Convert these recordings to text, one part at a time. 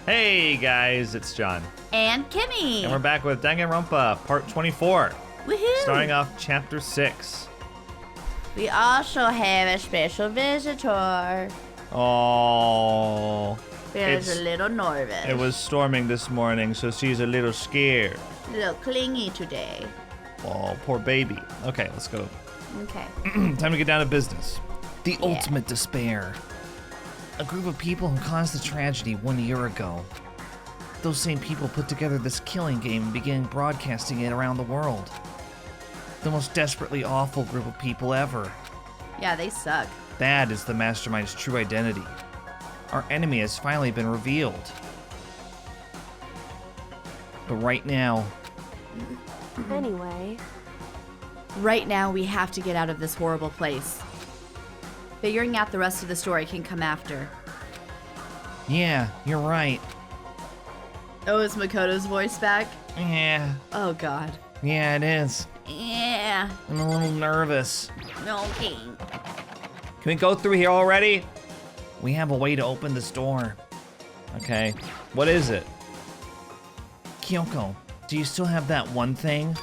Hey guys, it's John. And Kimmy. And we're back with Danganronpa, part 24. Woohoo! Starting off chapter 6. We also have a special visitor. Oh. Bella's a little nervous. It was storming this morning, so she's a little scared. A little clingy today. Oh, poor baby. Okay, let's go. Okay. Time to get down to business. The ultimate despair. A group of people who caused the tragedy 1 year ago. Those same people put together this killing game and began broadcasting it around the world. The most desperately awful group of people ever. Yeah, they suck. That is the mastermind's true identity. Our enemy has finally been revealed. But right now... Anyway... Right now, we have to get out of this horrible place. Figuring out the rest of the story can come after. Yeah, you're right. Oh, is Makoto's voice back? Yeah. Oh, God. Yeah, it is. Yeah. I'm a little nervous. Okay. Can we go through here already? We have a way to open this door. Okay. What is it? Kyoko, do you still have that one thing?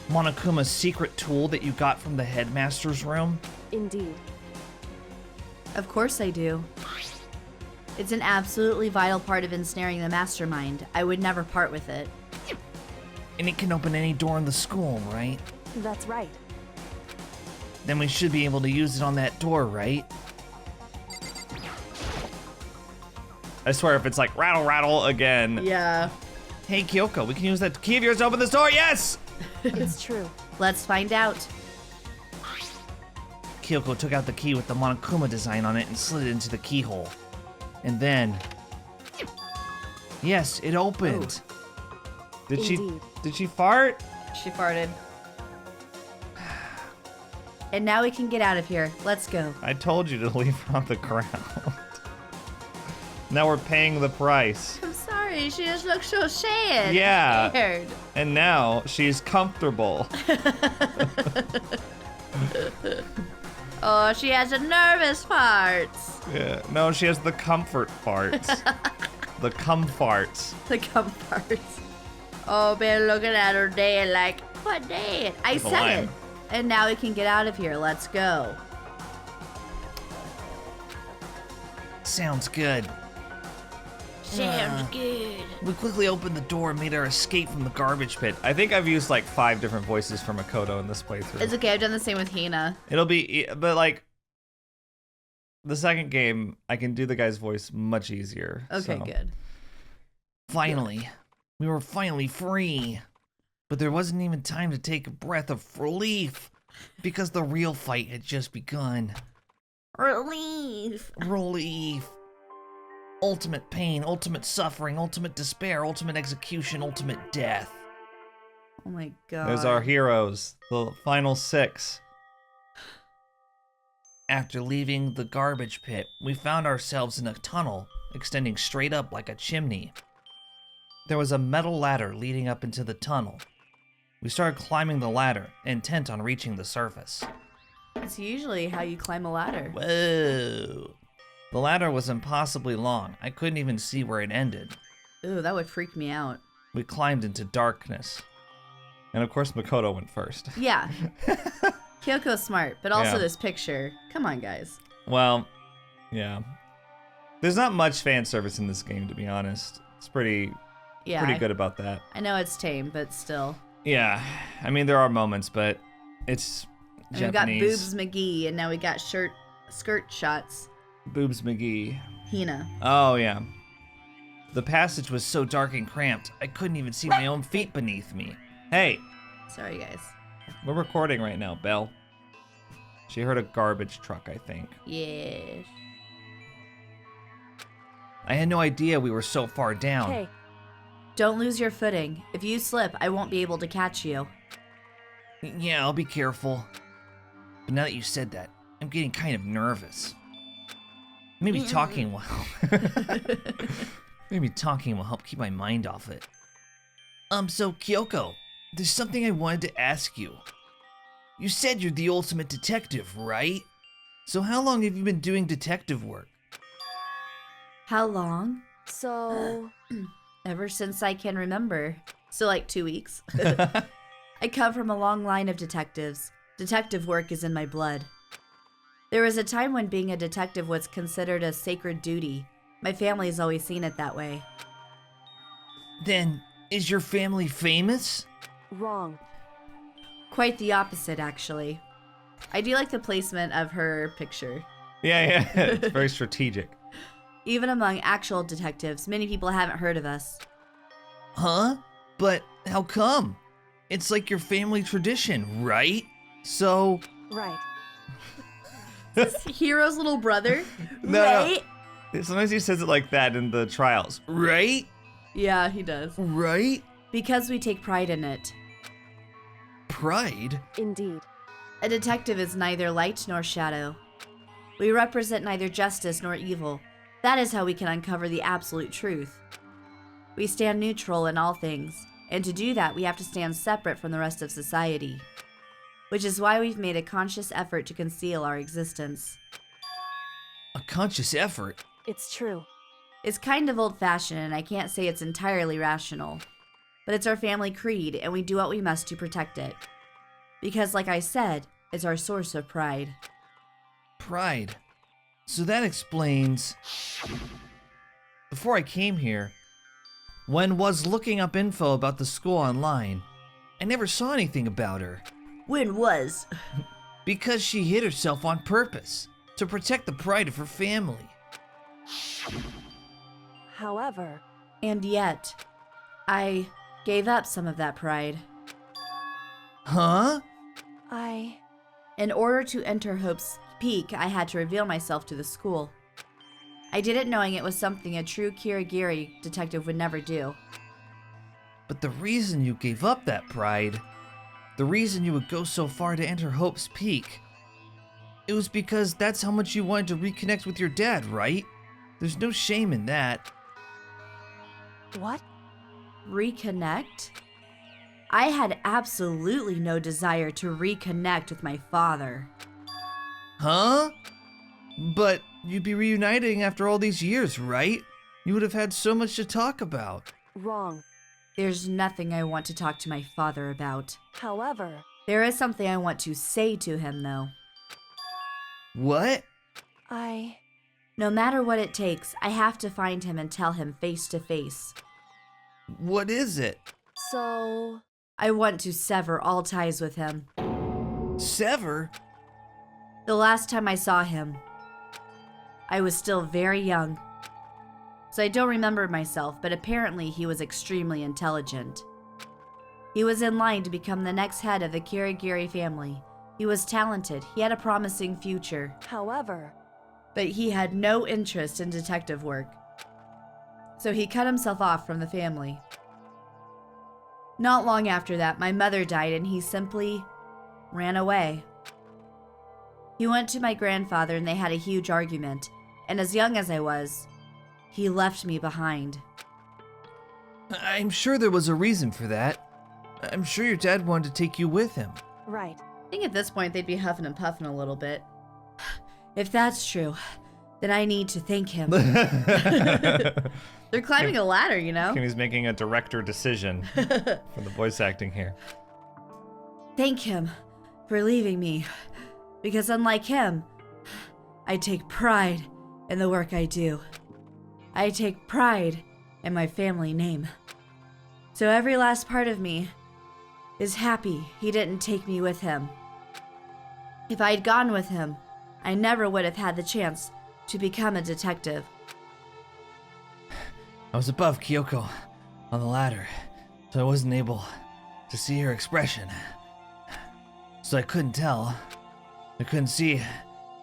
Monokuma's secret tool that you got from the headmaster's room? Indeed. Of course I do. It's an absolutely vital part of ensnaring the mastermind. I would never part with it. And it can open any door in the school, right? That's right. Then we should be able to use it on that door, right? I swear if it's like rattle rattle again. Yeah. Hey, Kyoko, we can use that key of yours to open this door, yes! It's true. Let's find out. Kyoko took out the key with the Monokuma design on it and slid it into the keyhole. And then... Yes, it opened. Did Indeed. she fart? She farted. And now we can get out of here. Let's go. I told you to leave her on the ground. Now we're paying the price. I'm sorry. She just looks so sad. Yeah. Scared. And now she's comfortable. Oh, she has a nervous fart. Yeah. No, she has the comfort farts. The cum farts. The comfort. Oh, been looking at her day like, what day? I With a said line. it. And now we can get out of here. Let's go. Sounds good. Sounds good. We quickly opened the door and made our escape from the garbage pit. I think I've used like 5 different voices for Makoto in this playthrough. It's okay. I've done the same with Hina. It'll be, but like, the second game, I can do the guy's voice much easier. Okay, so. good. Finally. We were finally free. But there wasn't even time to take a breath of relief. Because the real fight had just begun. Relief. Relief. Ultimate pain, ultimate suffering, ultimate despair, ultimate execution, ultimate death. Oh my God. There's our heroes, the final 6. After leaving the garbage pit, we found ourselves in a tunnel extending straight up like a chimney. There was a metal ladder leading up into the tunnel. We started climbing the ladder, intent on reaching the surface. It's usually how you climb a ladder. Whoa. The ladder was impossibly long. I couldn't even see where it ended. Ooh, that would freak me out. We climbed into darkness. And of course, Makoto went first. Yeah. Kyoko's smart, but also Yeah. this picture. Come on, guys. Well, yeah. There's not much fan service in this game, to be honest. It's pretty Yeah. good about that. I know it's tame, but still. Yeah, I mean, there are moments, but it's And we got Japanese. Boobs McGee, and now we got skirt shots. Boobs McGee. Hina. Oh, yeah. The passage was so dark and cramped, I couldn't even see my own feet beneath me. Hey, Sorry, guys. we're recording right now, Belle. She heard a garbage truck, I think. Yes. I had no idea we were so far down. Okay. Don't lose your footing. If you slip, I won't be able to catch you. Yeah, I'll be careful. But now that you said that, I'm getting kind of nervous. Maybe talking will help. Maybe talking will help keep my mind off it. So Kyoko, there's something I wanted to ask you. You said you're the ultimate detective, right? So how long have you been doing detective work? How long? So, Ever since I can remember. So, like 2 weeks. I come from a long line of detectives. Detective work is in my blood. There was a time when being a detective was considered a sacred duty. My family has always seen it that way. Then, is your family famous? wrong. Quite the opposite, actually. I do like the placement of her picture. Yeah, it's very strategic. Even among actual detectives, many people haven't heard of us. Huh? But how come? It's like your family tradition, right? So, Right. Hero's little brother, No. right? Sometimes he says it like that in the trials. right? Yeah, he does. Right? Because we take pride in it. Pride? Indeed. A detective is neither light nor shadow. We represent neither justice nor evil. That is how we can uncover the absolute truth. We stand neutral in all things, and to do that we have to stand separate from the rest of society. Which is why we've made a conscious effort to conceal our existence. A conscious effort? It's true. It's kind of old-fashioned, and I can't say it's entirely rational. But it's our family creed, and we do what we must to protect it. Because, like I said, it's our source of pride. Pride. So that explains. Before I came here, when was looking up info about the school online, I never saw anything about her. When was? Because she hid herself on purpose, to protect the pride of her family. However, And yet, I gave up some of that pride. Huh? In order to enter Hope's Peak, I had to reveal myself to the school. I did it knowing it was something a true Kirigiri detective would never do. But the reason you gave up that pride, the reason you would go so far to enter Hope's Peak, it was because that's how much you wanted to reconnect with your dad, right? There's no shame in that. what? Reconnect? I had absolutely no desire to reconnect with my father. Huh? But you'd be reuniting after all these years, right? You would have had so much to talk about. Wrong. There's nothing I want to talk to my father about. However, There is something I want to say to him, though. What? No matter what it takes, I have to find him and tell him face to face. What is it? so, I want to sever all ties with him. Sever? The last time I saw him, I was still very young. So I don't remember myself, but apparently he was extremely intelligent. He was in line to become the next head of the Kirigiri family. He was talented, he had a promising future, however, but he had no interest in detective work. So he cut himself off from the family. Not long after that, my mother died and he simply ran away. He went to my grandfather and they had a huge argument, and as young as I was, he left me behind. I'm sure there was a reason for that. I'm sure your dad wanted to take you with him. right. I think at this point they'd be huffing and puffing a little bit. If that's true, then I need to thank him. They're climbing a ladder, you know? Kimmy's making a director decision for the voice acting here. Thank him for leaving me, because unlike him, I take pride in the work I do. I take pride in my family name. So every last part of me is happy he didn't take me with him. If I'd gone with him, I never would have had the chance to become a detective. I was above Kyoko on the ladder, so I wasn't able to see her expression. So I couldn't tell. I couldn't see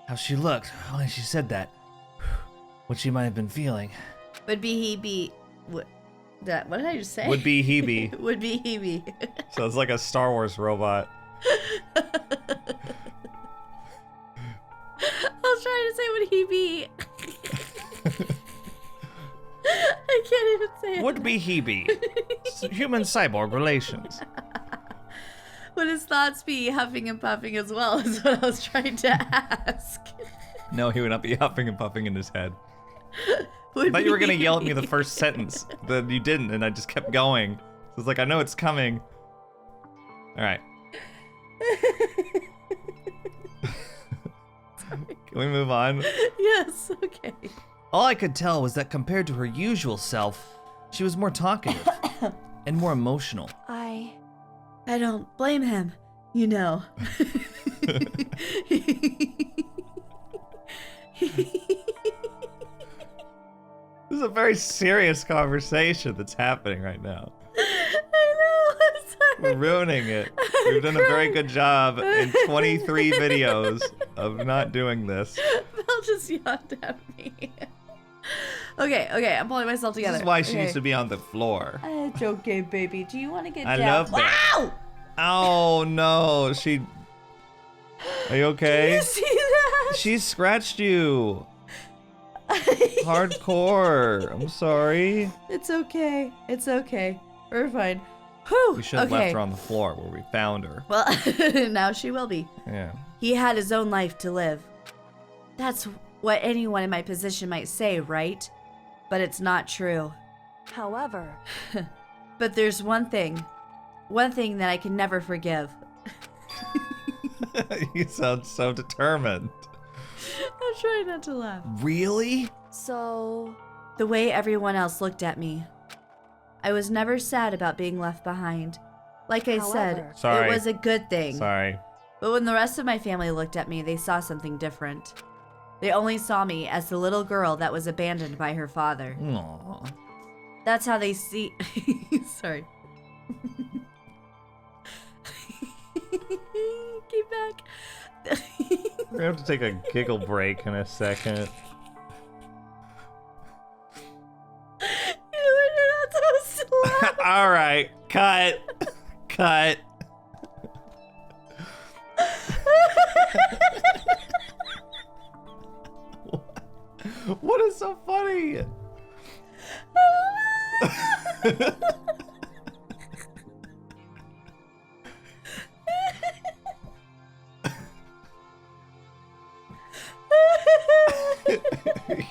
how she looked when she said that. What she might have been feeling. Would be he be... What did I just say? Would be Hebe. Would be he be. So it's like a Star Wars robot. I was trying to say would he be. I can't even say it. Would be Hebe. Human cyborg relations. Would his thoughts be huffing and puffing as well, is what I was trying to ask. No, he would not be huffing and puffing in his head. I thought you were gonna yell at me the first sentence, then you didn't, and I just kept going. So it's like, I know it's coming. All right. Can we move on? Yes, okay. All I could tell was that compared to her usual self, she was more talkative and more emotional. I don't blame him, you know. This is a very serious conversation that's happening right now. I know, I'm sorry. We're ruining it. We've done a very good job in 23 videos of not doing this. Mel just yawned at me. Okay, I'm pulling myself together. This is why she needs to be on the floor. It's okay, baby. Do you want to get I down? love that. Wow! Oh no, she. Are you okay? Do you see that? She scratched you. Hardcore. I'm sorry. It's okay. It's okay. We're fine. Whew. We should have left her on the floor where we found her. Well, now she will be. Yeah. He had his own life to live. That's what anyone in my position might say, right? But it's not true. However, But there's one thing that I can never forgive. You sound so determined. I'm trying not to laugh. Really? so The way everyone else looked at me. I was never sad about being left behind. Like I said, However. Sorry. it was a good thing. Sorry. But when the rest of my family looked at me, they saw something different. They only saw me as the little girl that was abandoned by her father. Aw. That's how they see. Sorry. Keep back. We're gonna have to take a giggle break in a second. You know when you're not supposed to laugh. All right, cut. Cut. What is so funny?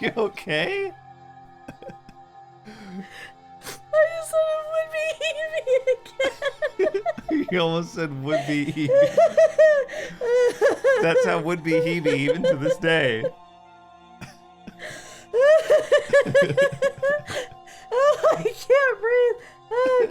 You okay? I just said it would be Evie again. You almost said would be Hebe. That's how would be Hebe even to this day. Oh, I can't breathe. Oh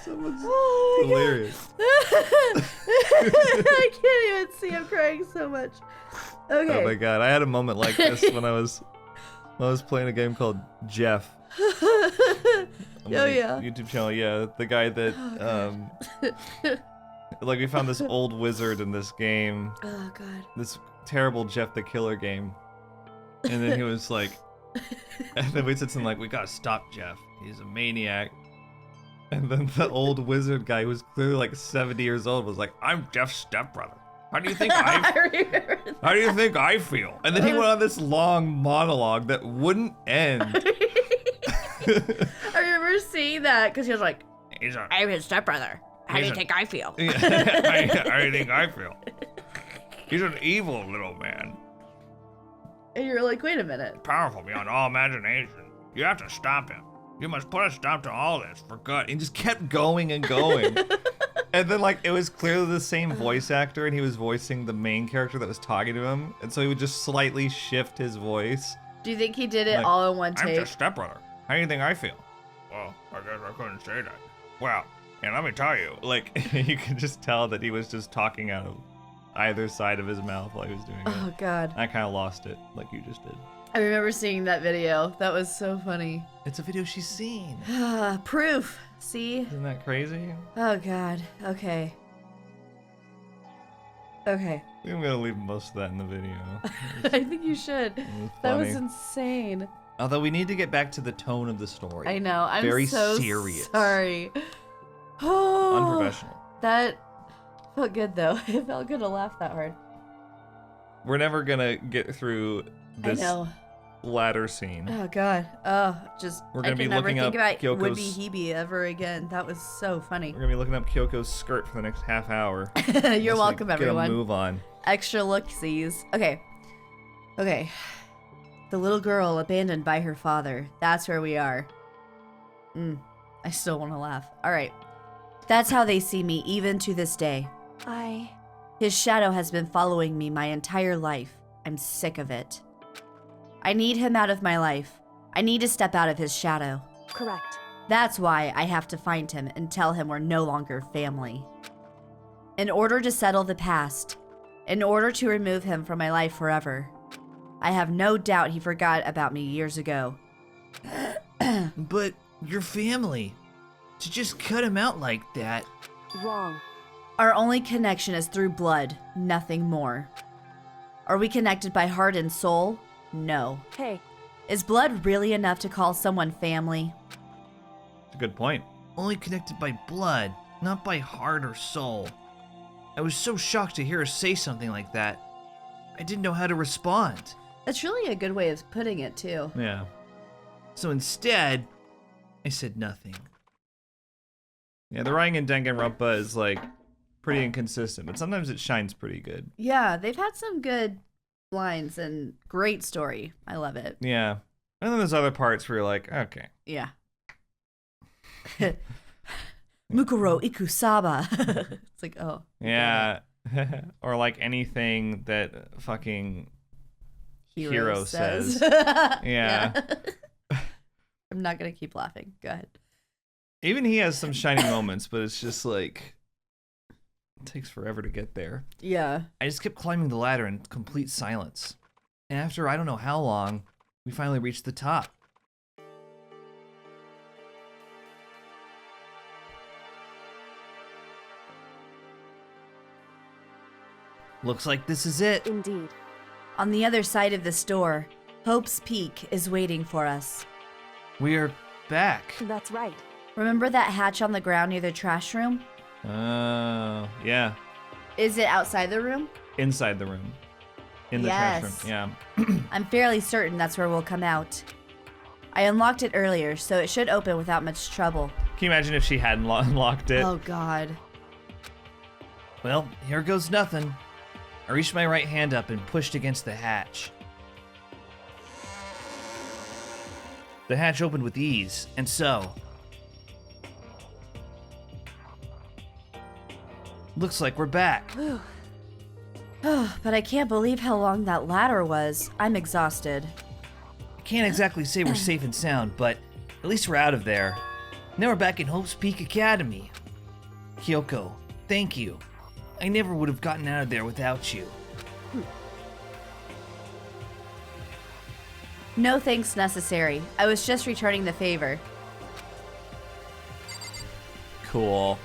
Someone's Oh my God. hilarious. I can't even see. I'm crying so much. Okay. Oh my god, I had a moment like this when I was playing a game called Jeff. On Oh, my yeah. YouTube channel, yeah. The guy that like we found this old wizard in this game. Oh god. This terrible Jeff the Killer game. And then he was like and then we said something like, we gotta stop Jeff. He's a maniac. And then the old wizard guy who was clearly like 70 years old was like, I'm Jeff's stepbrother. How do you think I remember How do you think I feel? And then he went on this long monologue that wouldn't end. I remember seeing that because he was like, He's a, I'm his stepbrother. How do you He's a- think I feel? how do you think I feel? He's an evil little man. And you're like, wait a minute. Powerful beyond all imagination. You have to stop him. You must put a stop to all this for good. And just kept going and going. And then, like, it was clearly the same voice actor, and he was voicing the main character that was talking to him. And so he would just slightly shift his voice. Do you think he did it Like, all in one I'm take? just stepbrother. How do you think I feel? Well, I guess I couldn't say that. Well, and let me tell you, like, you could just tell that he was just talking out of either side of his mouth while he was doing it. Oh god. I kind of lost it, like you just did. I remember seeing that video. That was so funny. It's a video she's seen. Proof. See? Isn't that crazy? Oh god. Okay. Okay. I think I'm gonna leave most of that in the video. I think you should. It was That was funny. insane. Although we need to get back to the tone of the story. I know. I'm Very so serious. sorry. Oh, Unprofessional. that felt good though. It felt good to laugh that hard. We're never gonna get through this I know. ladder scene. Oh god. Oh, just We're gonna I be can never looking think up about Kyoko's- would-be Hebe ever again. That was so funny. We're gonna be looking up Kyoko's skirt for the next half hour. You're welcome, Get everyone. a move on. Extra look-sees. Okay. Okay. The little girl abandoned by her father. That's where we are. I still want to laugh. All right. That's how they see me, even to this day. His shadow has been following me my entire life. I'm sick of it. I need him out of my life. I need to step out of his shadow. Correct. That's why I have to find him and tell him we're no longer family. In order to settle the past, in order to remove him from my life forever, I have no doubt he forgot about me years ago. But your family. To just cut him out like that. Wrong. Our only connection is through blood, nothing more. Are we connected by heart and soul? No. Hey, Is blood really enough to call someone family? That's a good point. Only connected by blood, not by heart or soul. I was so shocked to hear her say something like that. I didn't know how to respond. That's really a good way of putting it, too. Yeah. So instead, I said nothing. Yeah, the writing in Danganronpa is like pretty inconsistent, but sometimes it shines pretty good. Yeah, they've had some good lines and great story. I love it. Yeah. And then there's other parts where you're like, okay. Yeah. Mukuro Ikusaba. It's like, oh. Yeah. Or like anything that fucking Hero says. Yeah. I'm not going to keep laughing. Go ahead. Even he has some shining moments, but it's just like it takes forever to get there. Yeah. I just kept climbing the ladder in complete silence. And after I don't know how long, we finally reached the top. Looks like this is it. indeed. On the other side of this door, Hope's Peak is waiting for us. We're back. That's right. Remember that hatch on the ground near the trash room? Oh, yeah. Is it outside the room? Inside the room. In the trash room. Yes. Yeah. I'm fairly certain that's where we'll come out. I unlocked it earlier, so it should open without much trouble. Can you imagine if she hadn't unlocked it? Oh, God. Well, here goes nothing. I reached my right hand up and pushed against the hatch. The hatch opened with ease, and so... Looks like we're back. But I can't believe how long that ladder was. I'm exhausted. I can't exactly say we're safe and sound, but at least we're out of there. Now we're back in Hope's Peak Academy. Kyoko, thank you. I never would have gotten out of there without you. No thanks necessary. I was just returning the favor. Cool.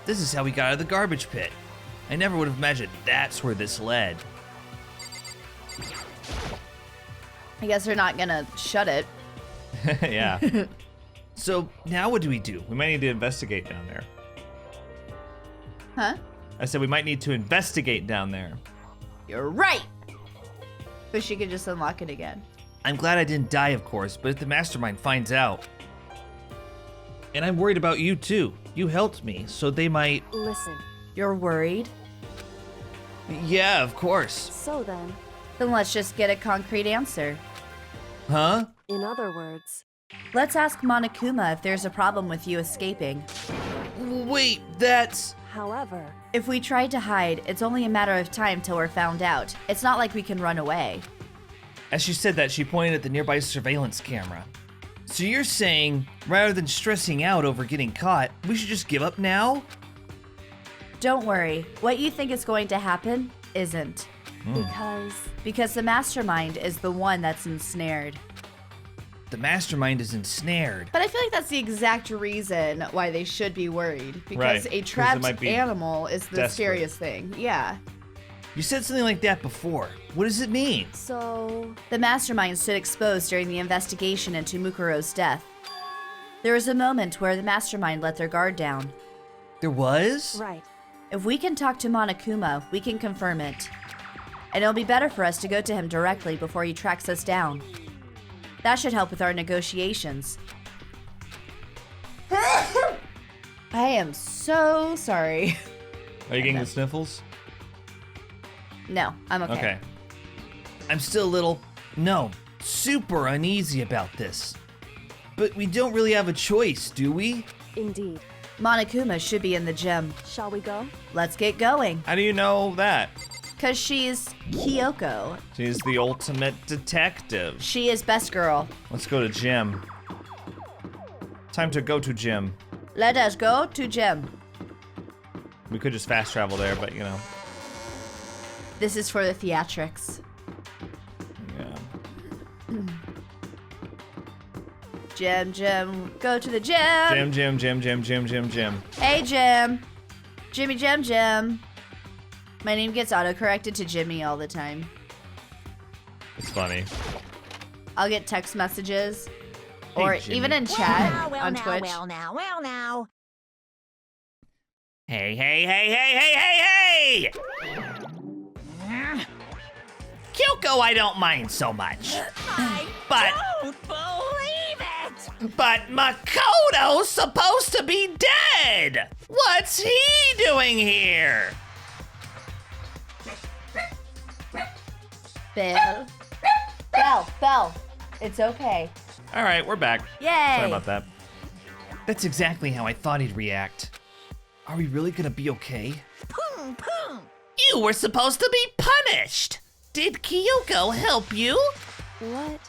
This is how we got out of the garbage pit. I never would have imagined that's where this led. I guess they're not gonna shut it. Yeah. So now what do we do? We might need to investigate down there. Huh? I said we might need to investigate down there. You're right! But she could just unlock it again. I'm glad I didn't die, of course, but if the mastermind finds out... And I'm worried about you too. You helped me, so they might... Listen. You're worried? Yeah, of course. So then, Then let's just get a concrete answer. Huh? in other words, Let's ask Monokuma if there's a problem with you escaping. Wait, that's... however, If we tried to hide, it's only a matter of time till we're found out. It's not like we can run away. As she said that, she pointed at the nearby surveillance camera. So you're saying, rather than stressing out over getting caught, we should just give up now? Don't worry, what you think is going to happen isn't. Because the mastermind is the one that's ensnared. The mastermind is ensnared. But I feel like that's the exact reason why they should be worried. Because Right, 'cause a it trapped might be animal is the desperate. scariest thing. Yeah. You said something like that before. What does it mean? so The mastermind stood exposed during the investigation into Mukuro's death. There was a moment where the mastermind let their guard down. There was? right. If we can talk to Monokuma, we can confirm it. and it'll be better for us to go to him directly before he tracks us down. That should help with our negotiations. I am so sorry. Are you getting the sniffles? No, I'm okay. Okay. I'm still a little, no, super uneasy about this. But we don't really have a choice, do we? Indeed. Monokuma should be in the gym. Shall we go? Let's get going. How do you know that? Cause she's Kyoko. She's the ultimate detective. She is best girl. Let's go to gym. Time to go to gym. Let us go to gym. We could just fast travel there, but you know. This is for the theatrics. Yeah. Gym, go to the gym. Gym. Hey, Jim. Jim. My name gets auto-corrected to Jimmy all the time. It's funny. I'll get text messages, or Jimmy. even in chat Well, on now, Twitch. well, now. Hey! Kyoko, I don't mind so much. But Don't believe it! But Makoto's supposed to be dead! What's he doing here? Bell. It's okay. All right, we're back. Yay! Sorry about that. That's exactly how I thought he'd react. Are we really gonna be okay? Boom! You were supposed to be punished! Did Kyoko help you? What?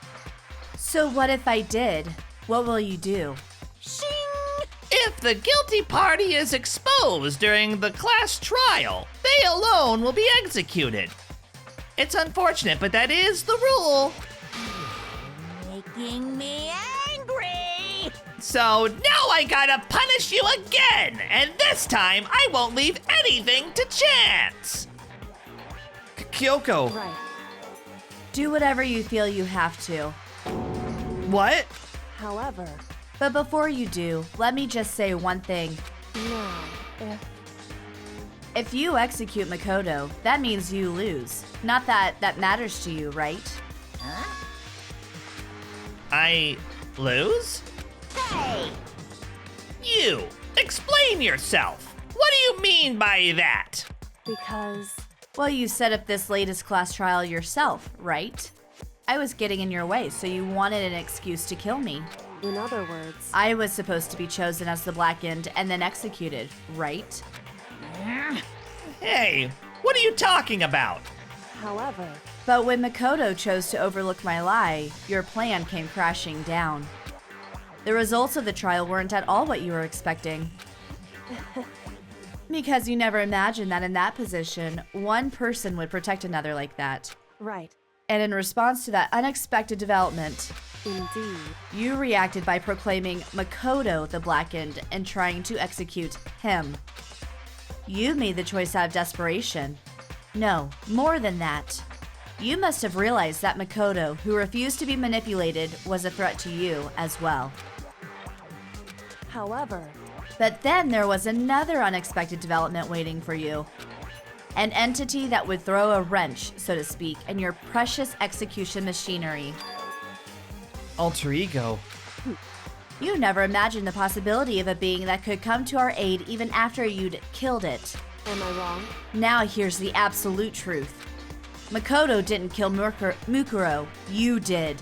So what if I did? What will you do? Shing! If the guilty party is exposed during the class trial, they alone will be executed. It's unfortunate, but that is the rule. Making me angry! So now I gotta punish you again, and this time I won't leave anything to chance. Kyoko. Right. Do whatever you feel you have to. What? However, But before you do, let me just say one thing. now, If you execute Makoto, that means you lose. Not that that matters to you, right? I lose? Hey! You! Explain yourself! What do you mean by that? because Well, you set up this latest class trial yourself, right? I was getting in your way, so you wanted an excuse to kill me. in other words, I was supposed to be chosen as the Black End and then executed, right? Hey, what are you talking about? however, But when Makoto chose to overlook my lie, your plan came crashing down. The results of the trial weren't at all what you were expecting. Because you never imagined that in that position, one person would protect another like that. right, And in response to that unexpected development, indeed, you reacted by proclaiming Makoto the Black End and trying to execute him. You made the choice out of desperation. No, more than that. You must have realized that Makoto, who refused to be manipulated, was a threat to you as well. however, But then there was another unexpected development waiting for you. An entity that would throw a wrench, so to speak, in your precious execution machinery. Alter ego? You never imagined the possibility of a being that could come to our aid even after you'd killed it. am I wrong? Now here's the absolute truth. Makoto didn't kill Mukuro, you did.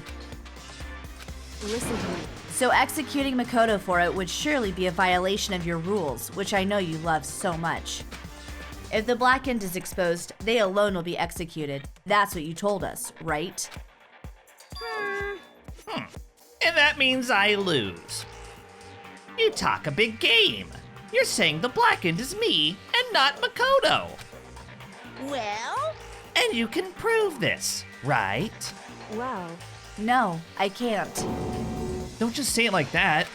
Listen to me. So executing Makoto for it would surely be a violation of your rules, which I know you love so much. If the Black End is exposed, they alone will be executed. That's what you told us, right? And that means I lose. You talk a big game. You're saying the Blackened is me and not Makoto. Well? And you can prove this, right? Well, No, I can't. Don't just say it like that.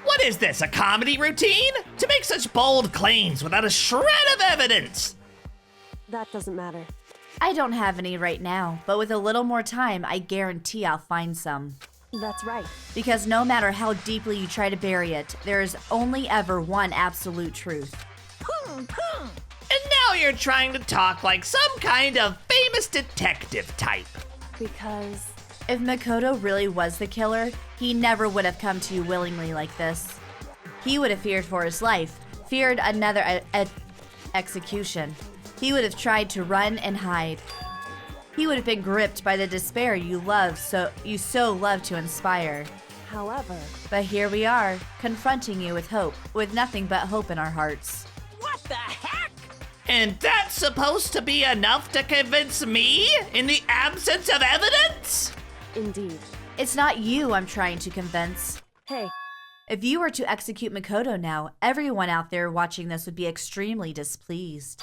What is this, a comedy routine? To make such bold claims without a shred of evidence! that doesn't matter. I don't have any right now, but with a little more time, I guarantee I'll find some. That's right. Because no matter how deeply you try to bury it, there is only ever one absolute truth. Boom! And now Now you're trying to talk like some kind of famous detective type. Because If Makoto really was the killer, he never would have come to you willingly like this. He would have feared for his life, feared another execution. He would have tried to run and hide. He would have been gripped by the despair you so love to inspire. however, But here we are, confronting you with hope, with nothing but hope in our hearts. What the heck? And that's supposed to be enough to convince me in the absence of evidence? indeed. It's not you I'm trying to convince. Hey, If you were to execute Makoto now, everyone out there watching this would be extremely displeased.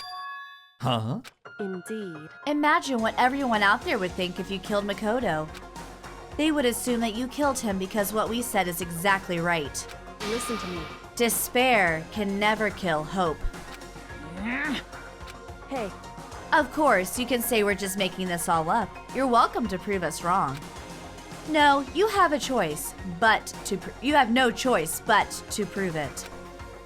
Huh? indeed. Imagine what everyone out there would think if you killed Makoto. They would assume that you killed him because what we said is exactly right. Listen to me. Despair can never kill hope. Hey, Of course, you can say we're just making this all up. You're welcome to prove us wrong. No, you have a choice, you have no choice but to prove it.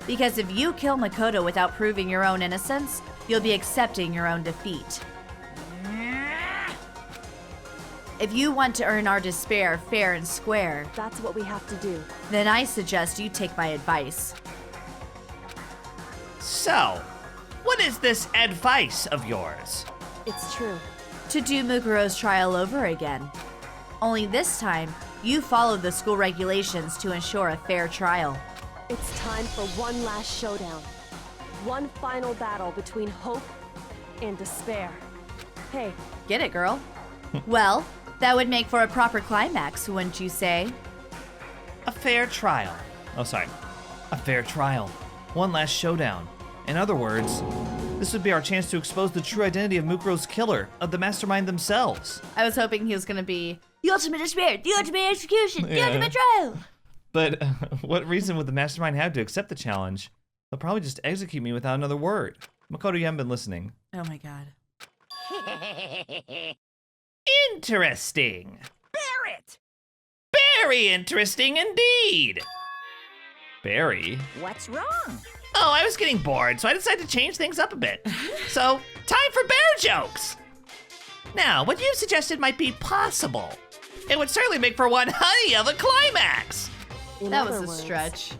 Because if you kill Makoto without proving your own innocence, you'll be accepting your own defeat. If you want to earn our despair fair and square, that's what we have to do. then I suggest you take my advice. So, what is this advice of yours? It's true. To do Mukuro's trial over again. Only this time, you follow the school regulations to ensure a fair trial. It's time for one last showdown. One final battle between hope and despair. Hey, Get it, girl? Well, that would make for a proper climax, wouldn't you say? A fair trial. Oh, sorry. A fair trial. One last showdown. In other words, this would be our chance to expose the true identity of Mukuro's killer, of the mastermind themselves. I was hoping he was gonna be the ultimate despair, the ultimate execution, the Yeah. ultimate trial. But what reason would the mastermind have to accept the challenge? They'll probably just execute me without another word. Makoto, you haven't been listening. Oh my god. Interesting. Barrett! Very interesting indeed. Barry? What's wrong? Oh, I was getting bored, so I decided to change things up a bit. So, time for bear jokes. Now, what you suggested might be possible. It would certainly make for one honey of a climax. in That other was a words, stretch.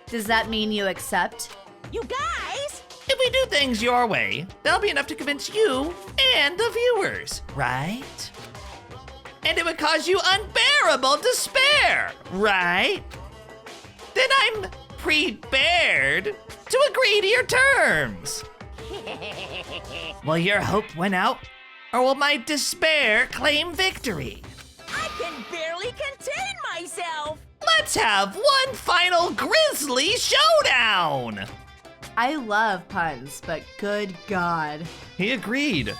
Does that mean you accept? You guys? If we do things your way, that'll be enough to convince you and the viewers, right? And it would cause you unbearable despair, right? Then I'm prepared to agree to your terms. Will your hope win out, or will my despair claim victory? I can barely contain myself! Let's have one final grisly showdown! I love puns, but good god. He agreed.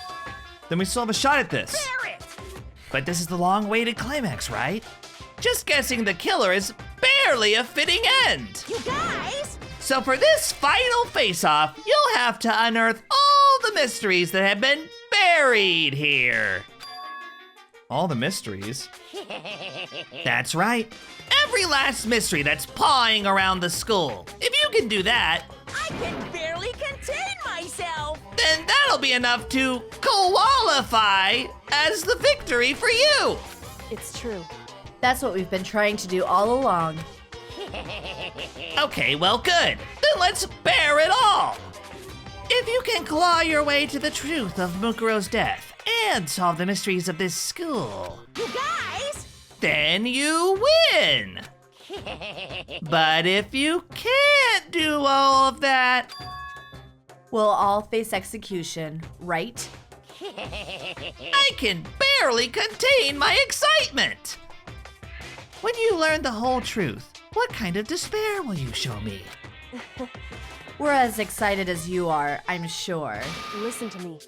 Then we still have a shot at this. Barrett! But this is the long-awaited climax, right? Just guessing the killer is barely a fitting end. You guys? So for this final face-off, you'll have to unearth all the mysteries that have been buried here. All the mysteries. That's right. Every last mystery that's pawing around the school. If you can do that, I can barely contain myself! then that'll be enough to qualify as the victory for you. It's true. That's what we've been trying to do all along. Okay, well, good. Then let's bear it all. If you can claw your way to the truth of Mukuro's death and solve the mysteries of this school, You guys? then you win. But if you can't do all of that, We'll all face execution, right? I can barely contain my excitement. When you learn the whole truth, what kind of despair will you show me? We're as excited as you are, I'm sure. Listen to me.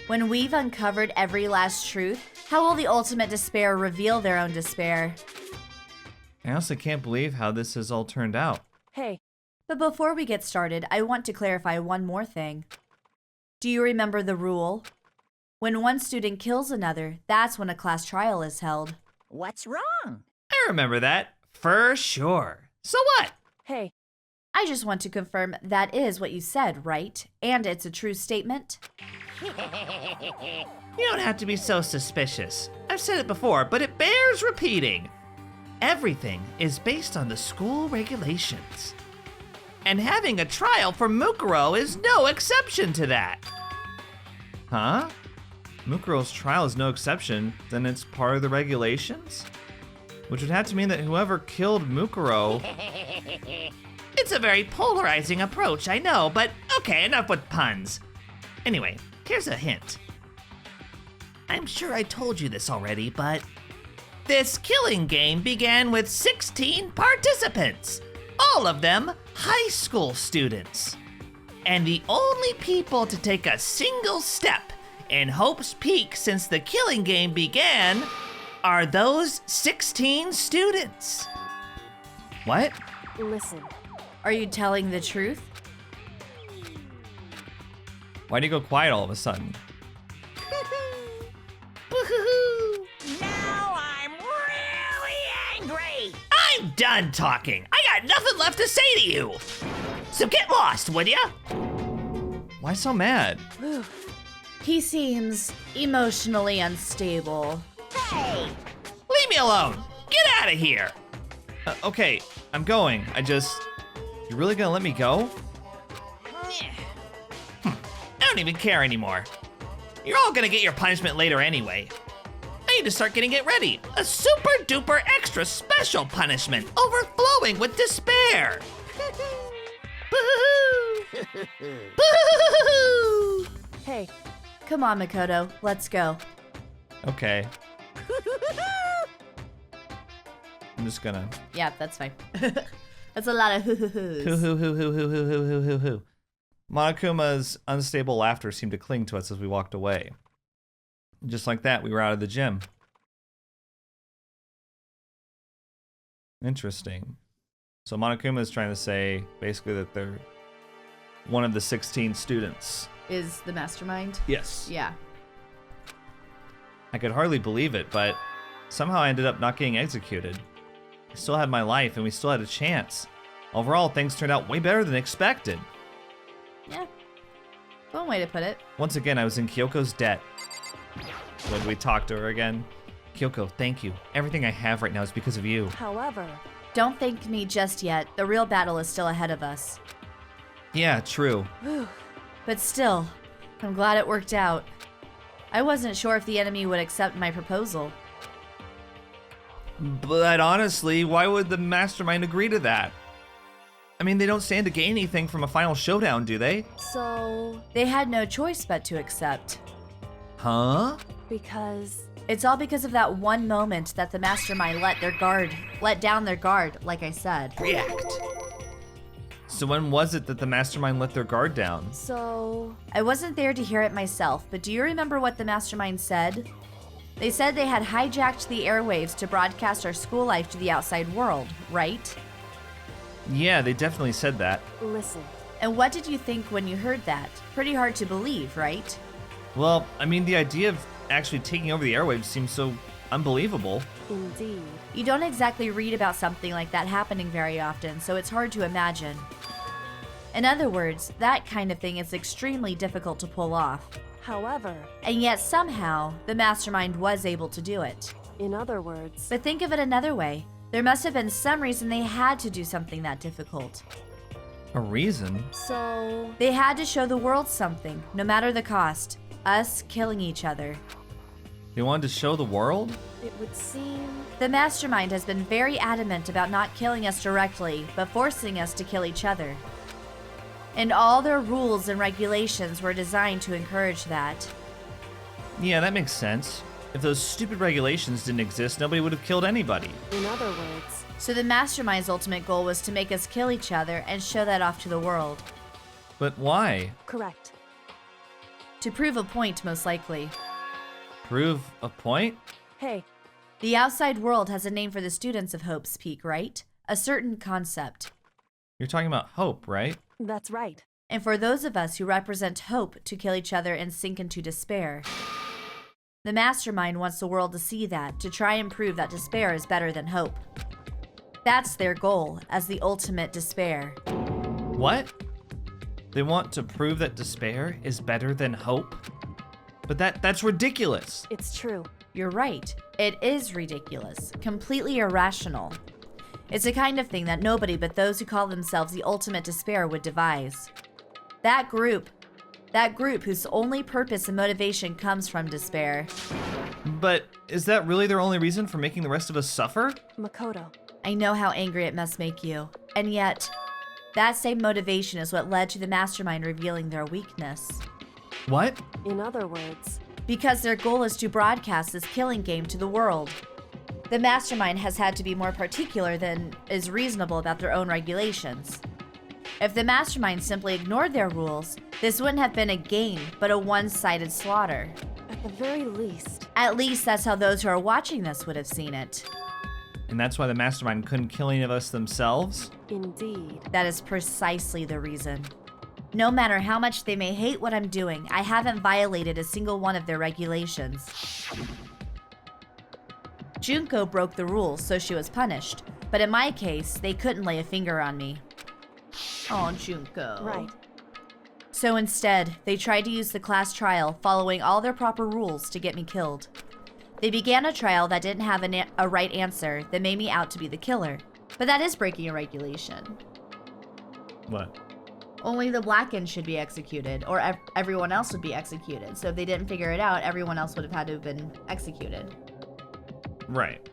When we've uncovered every last truth, how will the ultimate despair reveal their own despair? I honestly can't believe how this has all turned out. Hey, But before we get started, I want to clarify one more thing. Do you remember the rule? When one student kills another, that's when a class trial is held. What's wrong? I remember that, for sure. So what? hey, I just want to confirm that is what you said, right? And it's a true statement? You don't have to be so suspicious. I've said it before, but it bears repeating. Everything is based on the school regulations. And having a trial for Mukuro is no exception to that. Huh? Mukuro's trial is no exception, then it's part of the regulations? Which would have to mean that whoever killed Mukuro... It's a very polarizing approach, I know, but okay, enough with puns. Anyway, here's a hint. I'm sure I told you this already, but this killing game began with 16 participants, all of them high school students. And the only people to take a single step in Hope's Peak since the killing game began are those 16 students. What? Listen. Are you telling the truth? Why'd you go quiet all of a sudden? Now I'm really angry. I'm done talking. I got nothing left to say to you. So get lost, would ya? Why so mad? He seems emotionally unstable. Hey, Leave me alone. Get out of here. Okay, I'm going. You really gonna let me go? I don't even care anymore. You're all gonna get your punishment later anyway. I need to start getting it ready. A super duper extra special punishment overflowing with despair. Boo-hoo. Boo-hoo. Hey, Come on, Makoto, let's go. Okay. I'm just gonna... Yeah, that's fine. That's a lot of hoo-hoo-hoos. Hoo-hoo-hoo-hoo-hoo-hoo-hoo-hoo-hoo. Monokuma's unstable laughter seemed to cling to us as we walked away. Just like that, we were out of the gym. Interesting. So Monokuma is trying to say, basically, that they're one of the 16 students. Is the mastermind? Yes. Yeah. I could hardly believe it, but somehow I ended up not getting executed. I still had my life, and we still had a chance. Overall, things turned out way better than expected. Yeah. One way to put it. Once again, I was in Kyoko's debt. When we talked to her again. Kyoko, thank you. Everything I have right now is because of you. however, Don't thank me just yet. The real battle is still ahead of us. Yeah, true. But still, I'm glad it worked out. I wasn't sure if the enemy would accept my proposal. But honestly, why would the mastermind agree to that? I mean, they don't stand to gain anything from a final showdown, do they? so, They had no choice but to accept. Huh? because, It's all because of that one moment that the mastermind let down their guard, like I said. React. So when was it that the mastermind let their guard down? so, I wasn't there to hear it myself, but do you remember what the mastermind said? They said they had hijacked the airwaves to broadcast our school life to the outside world, right? Yeah, they definitely said that. listen. And what did you think when you heard that? Pretty hard to believe, right? Well, I mean, the idea of actually taking over the airwaves seems so unbelievable. Indeed. You don't exactly read about something like that happening very often, so it's hard to imagine. In other words, that kind of thing is extremely difficult to pull off. However, And yet somehow, the mastermind was able to do it. in other words, But think of it another way. There must have been some reason they had to do something that difficult. A reason? so, They had to show the world something, no matter the cost. Us killing each other. They wanted to show the world? it would seem, The mastermind has been very adamant about not killing us directly, but forcing us to kill each other. And all their rules and regulations were designed to encourage that. Yeah, that makes sense. If those stupid regulations didn't exist, nobody would have killed anybody. in other words, So the mastermind's ultimate goal was to make us kill each other and show that off to the world. But why? correct. To prove a point, most likely. Prove a point? Hey, The outside world has a name for the students of Hope's Peak, right? A certain concept. You're talking about hope, right? that's right. And for those of us who represent hope to kill each other and sink into despair. The mastermind wants the world to see that, to try and prove that despair is better than hope. That's their goal, as the ultimate despair. What? They want to prove that despair is better than hope? But that's ridiculous. It's true. You're right. It is ridiculous. Completely irrational. It's the kind of thing that nobody but those who call themselves the ultimate despair would devise. That group whose only purpose and motivation comes from despair. But is that really their only reason for making the rest of us suffer? Makoto. I know how angry it must make you. And yet, that same motivation is what led to the mastermind revealing their weakness. What? In other words, Because their goal is to broadcast this killing game to the world. The mastermind has had to be more particular than is reasonable about their own regulations. If the mastermind simply ignored their rules, this wouldn't have been a game, but a one-sided slaughter. at the very least, At least that's how those who are watching this would have seen it. And that's why the mastermind couldn't kill any of us themselves? indeed. That is precisely the reason. No matter how much they may hate what I'm doing, I haven't violated a single one of their regulations. Junko broke the rules, so she was punished. But in my case, they couldn't lay a finger on me. Oh, Junko. Right. So instead, they tried to use the class trial, following all their proper rules, to get me killed. They began a trial that didn't have a right answer that made me out to be the killer. But that is breaking a regulation. What? Only the Blackened should be executed, or everyone else would be executed. So if they didn't figure it out, everyone else would have had to have been executed. Right.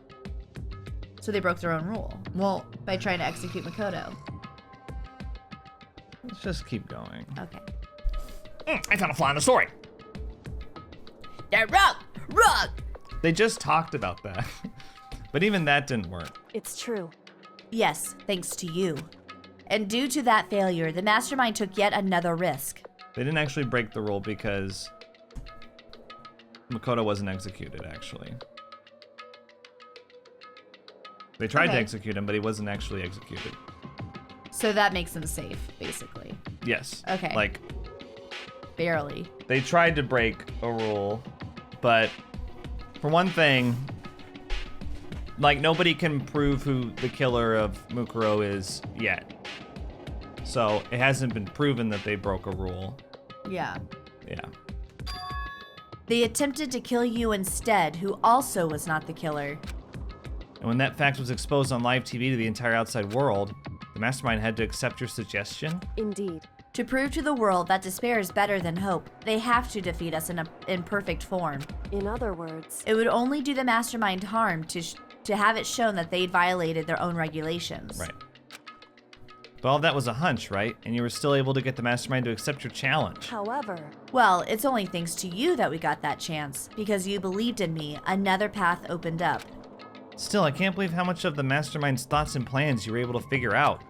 So they broke their own rule. Well, By trying to execute Makoto. let's just keep going. Okay. I found a flaw in the story. They're wrong! Wrong! They just talked about that. But even that didn't work. It's true. Yes, thanks to you. And due to that failure, the mastermind took yet another risk. They didn't actually break the rule because Makoto wasn't executed, actually. They tried to Okay. execute him, but he wasn't actually executed. So that makes them safe, basically. Yes. Okay. Like, Barely. they tried to break a rule, but for one thing, like, nobody can prove who the killer of Mukuro is yet. So it hasn't been proven that they broke a rule. Yeah. Yeah. They attempted to kill you instead, who also was not the killer. And when that fact was exposed on live TV to the entire outside world, the mastermind had to accept your suggestion? Indeed. To prove to the world that despair is better than hope, they have to defeat us in perfect form. In other words, It would only do the mastermind harm to have it shown that they'd violated their own regulations. Right. But all that was a hunch, right? And you were still able to get the mastermind to accept your challenge. however, Well, it's only thanks to you that we got that chance. Because you believed in me, another path opened up. Still, I can't believe how much of the mastermind's thoughts and plans you were able to figure out.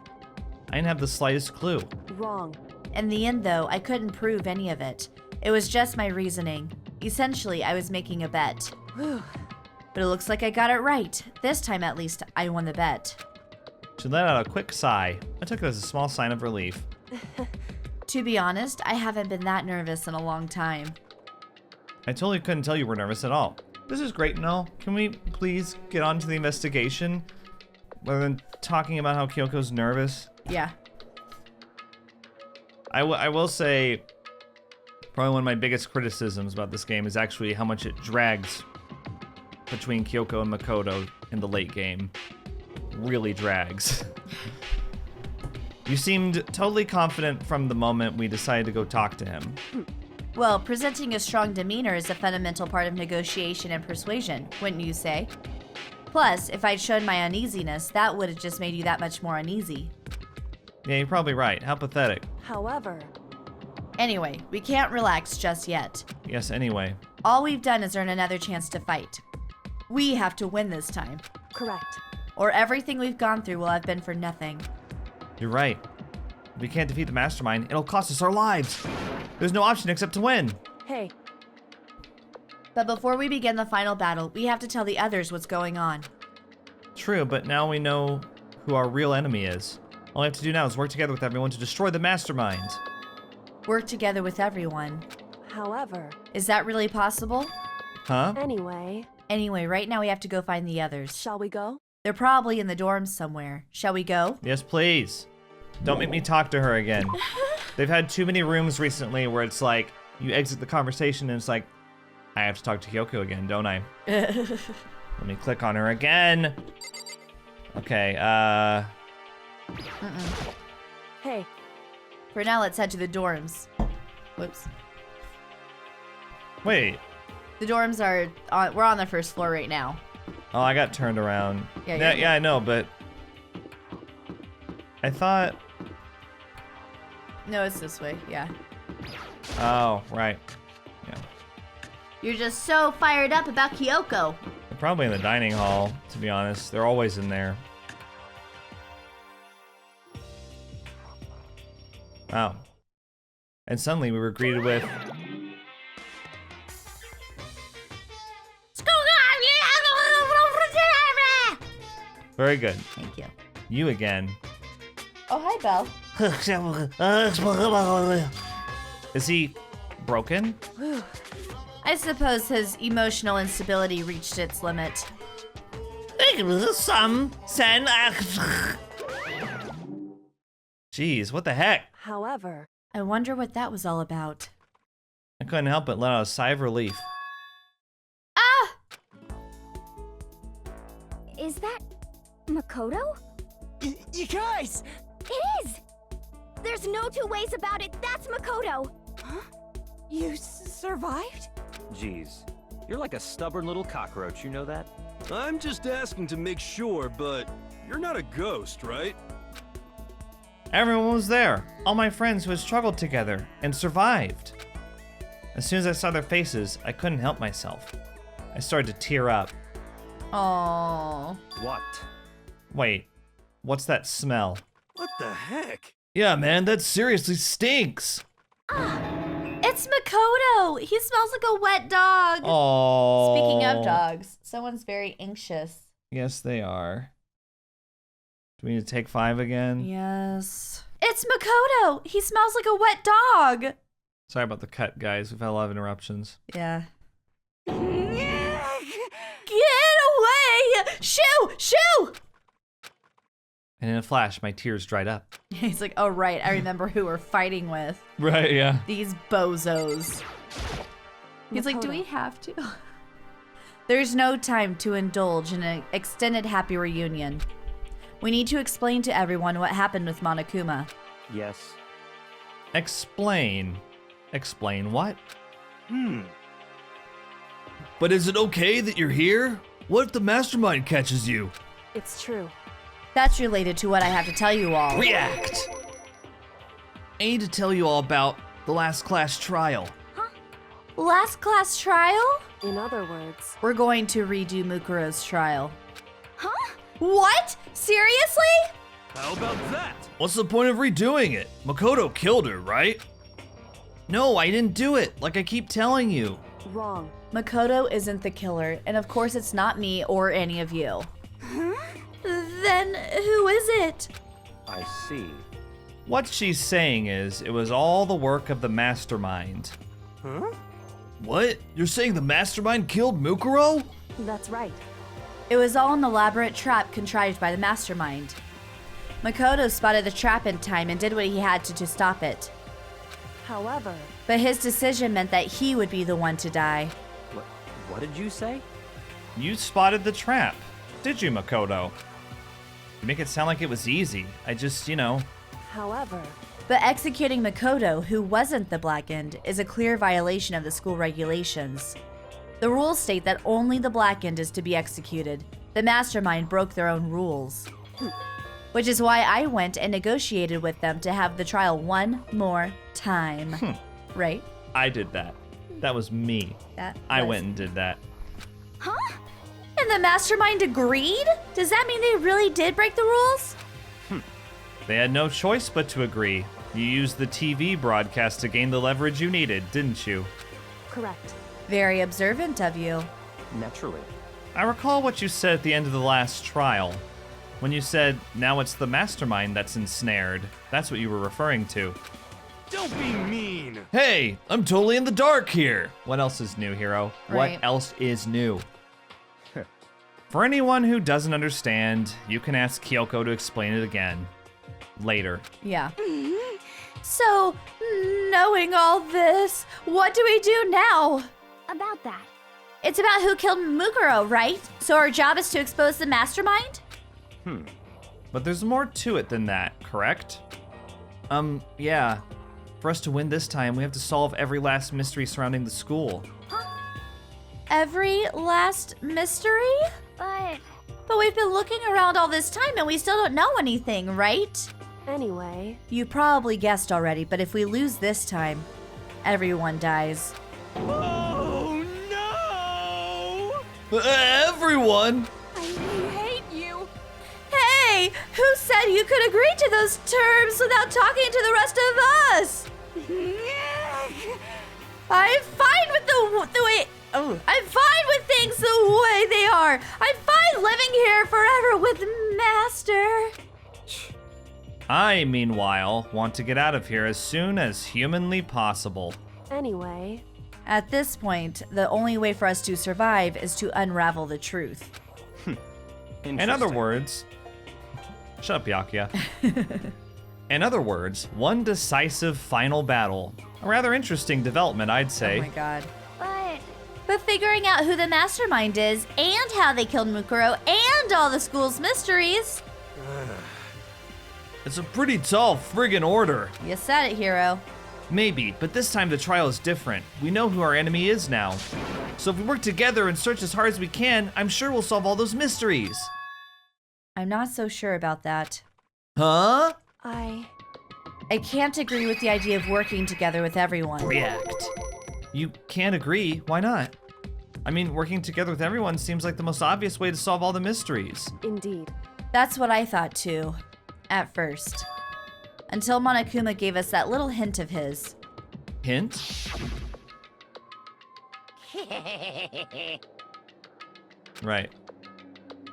I didn't have the slightest clue. wrong. In the end, though, I couldn't prove any of it. It was just my reasoning. Essentially, I was making a bet. Whew. But it looks like I got it right. This time, at least, I won the bet. She let out a quick sigh. I took it as a small sign of relief. To be honest, I haven't been that nervous in a long time. I totally couldn't tell you were nervous at all. This is great and all. Can we please get on to the investigation? Rather than talking about how Kyoko's nervous? Yeah. I will say, probably one of my biggest criticisms about this game is actually how much it drags between Kyoko and Makoto in the late game. Really drags. You seemed totally confident from the moment we decided to go talk to him. Well, presenting a strong demeanor is a fundamental part of negotiation and persuasion, wouldn't you say? Plus, if I'd shown my uneasiness, that would have just made you that much more uneasy. Yeah, you're probably right. How pathetic. However, Anyway, we can't relax just yet. Yes, anyway. All we've done is earn another chance to fight. We have to win this time, correct. or everything we've gone through will have been for nothing. You're right. If we can't defeat the mastermind, it'll cost us our lives. There's no option except to win. Hey, But before we begin the final battle, we have to tell the others what's going on. True, but now we know who our real enemy is. All we have to do now is work together with everyone to destroy the mastermind. Work together with everyone. however, Is that really possible? Huh? anyway, Anyway, right now we have to go find the others. shall we go? They're probably in the dorms somewhere. Shall we go? Yes, please. Don't make me talk to her again. They've had too many rooms recently where it's like, you exit the conversation and it's like, I have to talk to Kyoko again, don't I? Let me click on her again. Okay, Hey, For now, let's head to the dorms. Whoops. Wait. The dorms are we're on the first floor right now. Oh, I got turned around. Yeah, Yeah, I know, but I thought. No, it's this way. Yeah. Oh, right. Yeah. You're just so fired up about Kyoko. They're probably in the dining hall, to be honest. They're always in there. Wow. And suddenly we were greeted with. Very good. Thank you. You again. Oh, hi, Belle. Is he broken? I suppose his emotional instability reached its limit. Jeez, what the heck? however, I wonder what that was all about. I couldn't help but let out a sigh of relief. Ah! Is that Makoto? You guys! It is! There's no two ways about it. That's Makoto. Huh? You survived? Jeez, you're like a stubborn little cockroach, you know that? I'm just asking to make sure, but you're not a ghost, right? Everyone was there. All my friends who had struggled together and survived. As soon as I saw their faces, I couldn't help myself. I started to tear up. Oh. What? Wait, what's that smell? What the heck? Yeah, man, that seriously stinks. It's Makoto. He smells like a wet dog. Oh. Speaking of dogs, someone's very anxious. Yes, they are. Do we need to take 5 again? Yes. It's Makoto. He smells like a wet dog. Sorry about the cut, guys. We've had a lot of interruptions. Yeah. Get away! Shoo! Shoo! And in a flash, my tears dried up. He's like, oh, right. I remember who we're fighting with. Right, yeah. These bozos. He's like, do we have to? There's no time to indulge in an extended happy reunion. We need to explain to everyone what happened with Monokuma. Yes. Explain. Explain what? But is it okay that you're here? What if the mastermind catches you? it's true. That's related to what I have to tell you all. React! I need to tell you all about the last class trial. Last class trial? In other words, We're going to redo Mukuro's trial. Huh? What? Seriously? How about that? What's the point of redoing it? Makoto killed her, right? No, I didn't do it, like I keep telling you. wrong. Makoto isn't the killer, and of course it's not me or any of you. Then who is it? I see. What she's saying is, it was all the work of the mastermind. Huh? What? You're saying the mastermind killed Mukuro? That's right. It was all an elaborate trap contrived by the mastermind. Makoto spotted the trap in time and did what he had to stop it. However, But his decision meant that he would be the one to die. What did you say? You spotted the trap, did you, Makoto? You make it sound like it was easy. I just, however, But executing Makoto, who wasn't the Blackened, is a clear violation of the school regulations. The rules state that only the Blackened is to be executed. The mastermind broke their own rules. Which is why I went and negotiated with them to have the trial one more time. Right? I did that. That was me. I went and did that. Huh? And the mastermind agreed? Does that mean they really did break the rules? They had no choice but to agree. You used the TV broadcast to gain the leverage you needed, didn't you? correct. Very observant of you. Naturally. I recall what you said at the end of the last trial. When you said, now it's the mastermind that's ensnared. That's what you were referring to. Don't be mean. Hey, I'm totally in the dark here. What else is new, Hero? Right. What else is new? For anyone who doesn't understand, you can ask Kyoko to explain it again. later. Yeah. So, knowing all this, what do we do now? About that. It's about who killed Mukuro, right? So our job is to expose the mastermind? But there's more to it than that, correct? Yeah. For us to win this time, we have to solve every last mystery surrounding the school. Every last mystery? But we've been looking around all this time and we still don't know anything, right? Anyway, You probably guessed already, but if we lose this time, everyone dies. Oh no! Everyone! I hate you. Hey, who said you could agree to those terms without talking to the rest of us? I'm fine with the way. Oh, I'm fine with things the way they are. I'm fine living here forever with Master. I, meanwhile, want to get out of here as soon as humanly possible. anyway, At this point, the only way for us to survive is to unravel the truth. In other words, shut up, Yakia. In other words, one decisive final battle. A rather interesting development, I'd say. Oh my god. But figuring out who the mastermind is, and how they killed Mukuro, and all the school's mysteries. It's a pretty tall friggin' order. You said it, hero. Maybe, but this time the trial is different. We know who our enemy is now. So if we work together and search as hard as we can, I'm sure we'll solve all those mysteries. I'm not so sure about that. Huh? I can't agree with the idea of working together with everyone. React. You can't agree. Why not? I mean, working together with everyone seems like the most obvious way to solve all the mysteries. indeed. That's what I thought too, at first. Until Monokuma gave us that little hint of his. Hint? Right.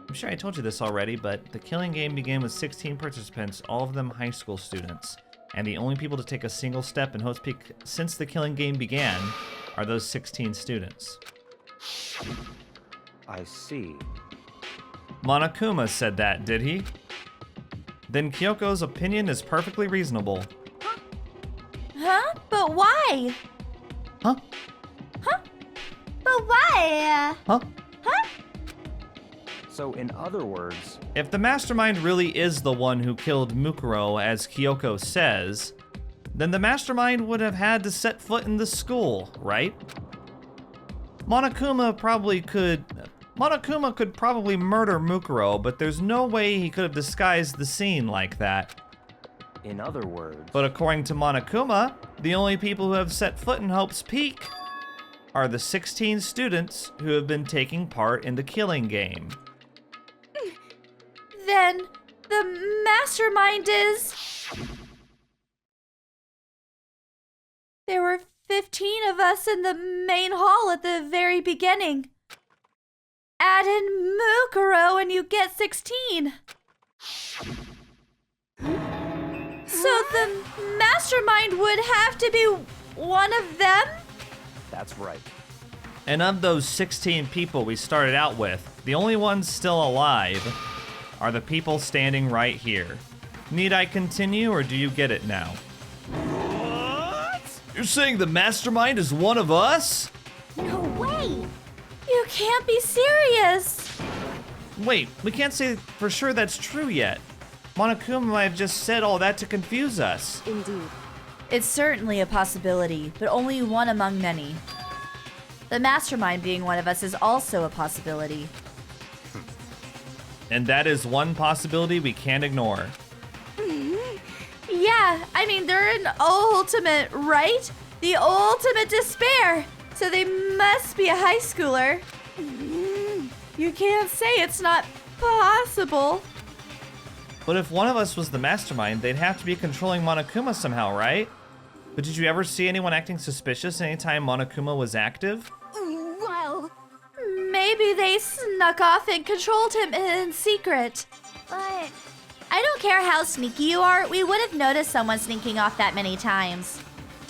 I'm sure I told you this already, but the killing game began with 16 participants, all of them high school students. And the only people to take a single step in Hope's Peak since the killing game began are those 16 students. I see. Monokuma said that, did he? Then Kyoko's opinion is perfectly reasonable. Huh? But why? Huh? But why? Huh? So, in other words, If the mastermind really is the one who killed Mukuro, as Kyoko says, then the mastermind would have had to set foot in the school, right? Monokuma could probably murder Mukuro, but there's no way he could have disguised the scene like that. in other words, But according to Monokuma, the only people who have set foot in Hope's Peak are the 16 students who have been taking part in the killing game. Then the mastermind is... There were 15 of us in the main hall at the very beginning. Add in Mukuro and you get 16. So the mastermind would have to be one of them? that's right. And of those 16 people we started out with, the only ones still alive are the people standing right here. Need I continue, or do you get it now? What? You're saying the mastermind is one of us? no way! You can't be serious. Wait, we can't say for sure that's true yet. Monokuma might have just said all that to confuse us. Indeed. It's certainly a possibility, but only one among many. The mastermind being one of us is also a possibility. And that is one possibility we can't ignore. Yeah, I mean, they're an ultimate, right? The ultimate despair. So they must be a high schooler. You can't say it's not possible. But if one of us was the mastermind, they'd have to be controlling Monokuma somehow, right? But did you ever see anyone acting suspicious anytime Monokuma was active? Well, Maybe they snuck off and controlled him in secret. but I don't care how sneaky you are, we would have noticed someone sneaking off that many times.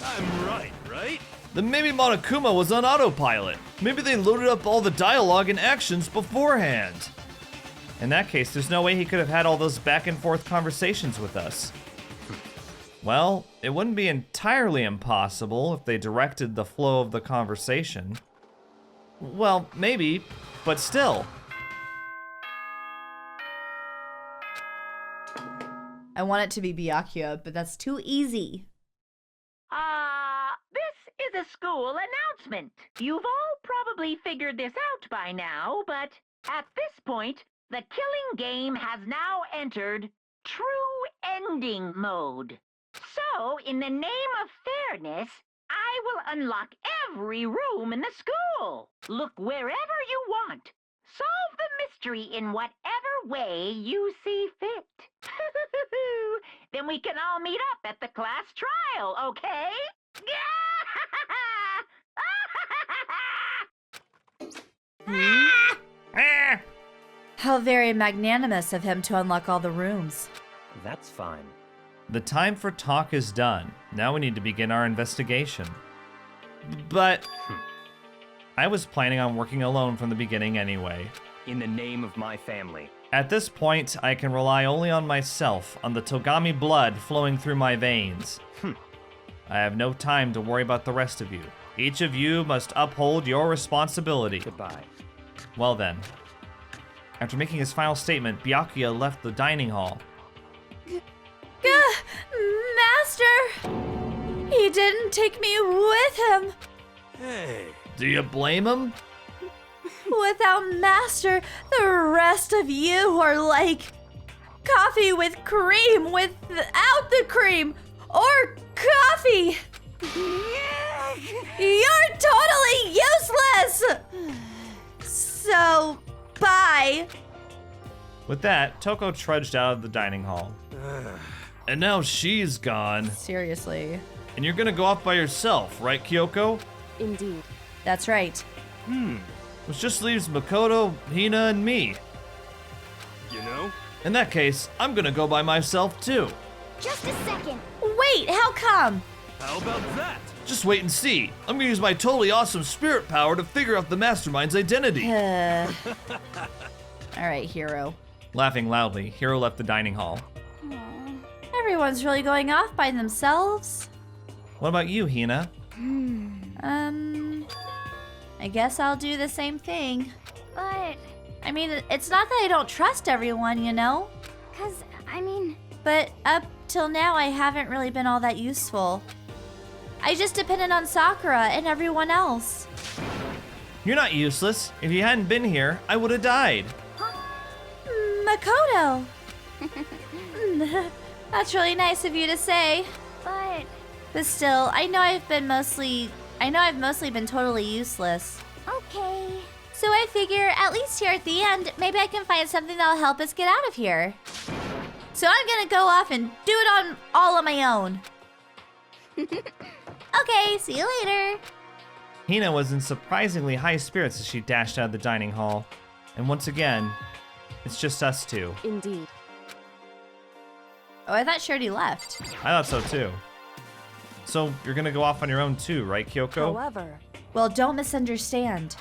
I'm right? Then maybe Monokuma was on autopilot. Maybe they loaded up all the dialogue and actions beforehand. In that case, there's no way he could have had all those back and forth conversations with us. Well, it wouldn't be entirely impossible if they directed the flow of the conversation. Well, maybe, but still. I want it to be Byakuya, but that's too easy. This is a school announcement. You've all probably figured this out by now, but at this point, the killing game has now entered true ending mode. So, in the name of fairness, I will unlock every room in the school. Look wherever you want. Solve the mystery in whatever way you see fit. Then we can all meet up at the class trial, okay? How very magnanimous of him to unlock all the rooms. That's fine. The time for talk is done. Now we need to begin our investigation. But I was planning on working alone from the beginning anyway. In the name of my family. At this point, I can rely only on myself, on the Togami blood flowing through my veins. I have no time to worry about the rest of you. Each of you must uphold your responsibility. Goodbye. Well then. After making his final statement, Byakuya left the dining hall. Master! He didn't take me with him. Hey. Do you blame him? Without Master, the rest of you are like coffee with cream without the cream, or coffee. You're totally useless! So, bye. With that, Toko trudged out of the dining hall. And now she's gone. Seriously. And you're gonna go off by yourself, right, Kyoko? Indeed. That's right. Which just leaves Makoto, Hina, and me. You know? In that case, I'm gonna go by myself too. Just a second. Wait, how come? How about that? Just wait and see. I'm gonna use my totally awesome spirit power to figure out the mastermind's identity. Alright, Hiro. Laughing loudly, Hiro left the dining hall. Everyone's really going off by themselves. What about you, Hina? I guess I'll do the same thing. But, I mean, it's not that I don't trust everyone, you know? But up till now, I haven't really been all that useful. I just depended on Sakura and everyone else. You're not useless. If you hadn't been here, I would have died. Makoto! That's really nice of you to say. But still, I know I've mostly been totally useless. okay. So I figure, at least here at the end, maybe I can find something that'll help us get out of here. So I'm gonna go off and do it on all on my own. Okay, see you later. Hina was in surprisingly high spirits as she dashed out of the dining hall. And once again, it's just us two. Indeed. Oh, I thought she already left. I thought so too. So you're gonna go off on your own too, right, Kyoko? However, Well, don't misunderstand.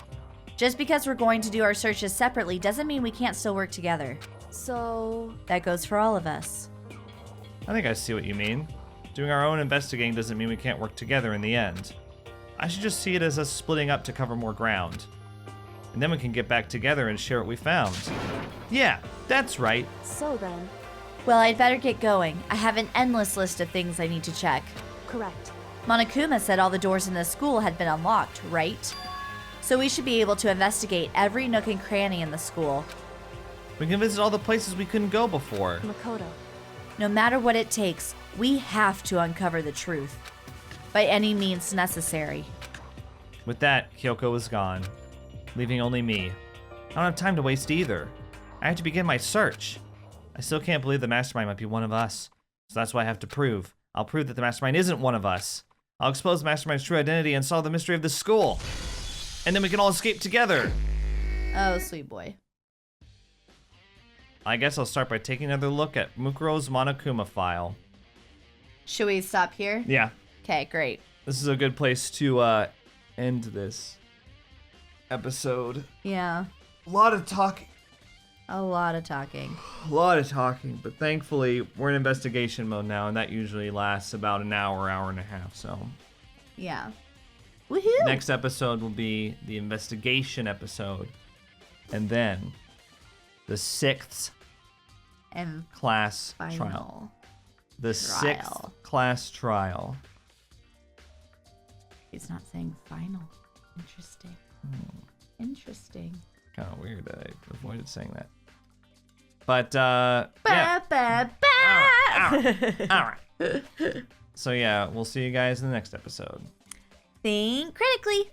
Just because we're going to do our searches separately doesn't mean we can't still work together. so That goes for all of us. I think I see what you mean. Doing our own investigating doesn't mean we can't work together in the end. I should just see it as us splitting up to cover more ground. And then we can get back together and share what we found. Yeah, that's right. so then, Well, I'd better get going. I have an endless list of things I need to check. correct. Monokuma said all the doors in the school had been unlocked, right? So we should be able to investigate every nook and cranny in the school. We can visit all the places we couldn't go before. Makoto. No matter what it takes, we have to uncover the truth. By any means necessary. With that, Kyoko was gone, leaving only me. I don't have time to waste either. I have to begin my search. I still can't believe the mastermind might be one of us. So that's what I have to prove. I'll prove that the mastermind isn't one of us. I'll expose the mastermind's true identity and solve the mystery of the school. And then we can all escape together. Oh, sweet boy. I guess I'll start by taking another look at Mukuro's Monokuma file. Should we stop here? Yeah, Okay, great. this is a good place to end this episode. Yeah. A lot of talking. A lot of talking. A lot of talking, but thankfully we're in investigation mode now, and that usually lasts about an hour, hour and a half. So Yeah. Woohoo! next episode will be the investigation episode, and then the 6th And class final trial. The trial. 6th class trial. He's not saying final. Interesting. Interesting. Kind of weird that I avoided saying that. But yeah. All right. So yeah, we'll see you guys in the next episode. Think critically.